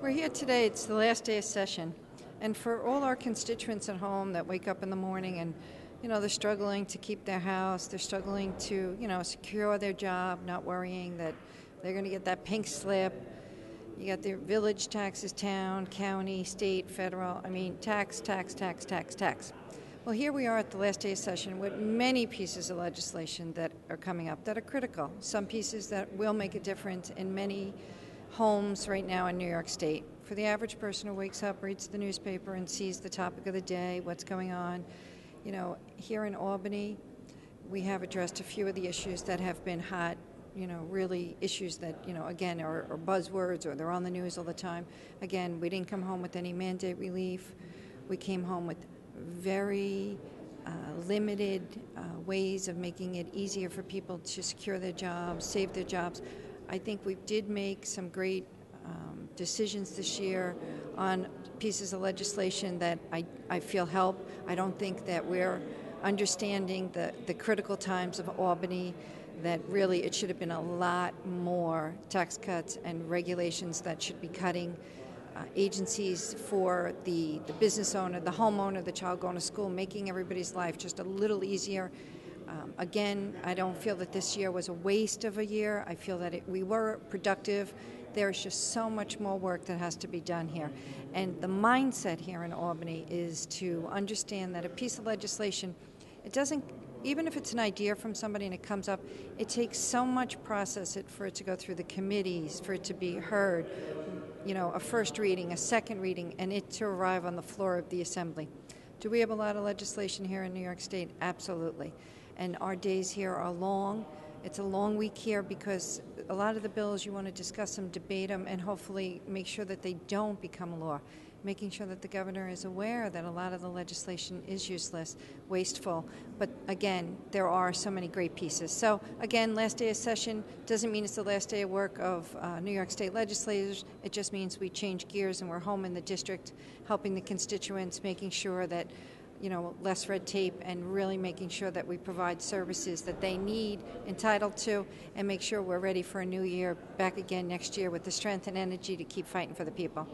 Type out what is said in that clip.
We're here today. It's the last day of session. And for all our constituents at home that wake up in the morning and, they're struggling to keep their house, they're struggling to, secure their job, not worrying that they're going to get that pink slip. You got their village taxes, town, county, state, federal. Tax. Well, here we are at the last day of session with many pieces of legislation that are coming up that are critical. Some pieces that will make a difference in many homes right now in New York State. For the average person who wakes up, reads the newspaper, and sees the topic of the day, what's going on. Here in Albany, we have addressed a few of the issues that have been hot, really issues that, again, are buzzwords or they're on the news all the time. Again, we didn't come home with any mandate relief. We came home with very limited ways of making it easier for people to secure their jobs, save their jobs. I think we did make some great decisions this year on pieces of legislation that I feel help. I don't think that we're understanding the critical times of Albany, that really it should have been a lot more tax cuts and regulations that should be cutting agencies for the business owner, the homeowner, the child going to school, making everybody's life just a little easier. Again, I don't feel that this year was a waste of a year. I feel that we were productive. There's just so much more work that has to be done here. And the mindset here in Albany is to understand that a piece of legislation, it doesn't, even if it's an idea from somebody and it comes up, it takes so much process for it to go through the committees, for it to be heard, a first reading, a second reading, and it to arrive on the floor of the Assembly. Do we have a lot of legislation here in New York State? Absolutely. And our days here are long. It's a long week here because a lot of the bills, you want to discuss them, debate them, and hopefully make sure that they don't become law. Making sure that the governor is aware that a lot of the legislation is useless, wasteful. But again, there are so many great pieces. So again, last day of session doesn't mean it's the last day of work of New York State legislators. It just means we change gears and we're home in the district, helping the constituents, making sure that less red tape, and really making sure that we provide services that they need, entitled to, and make sure we're ready for a new year, back again next year with the strength and energy to keep fighting for the people.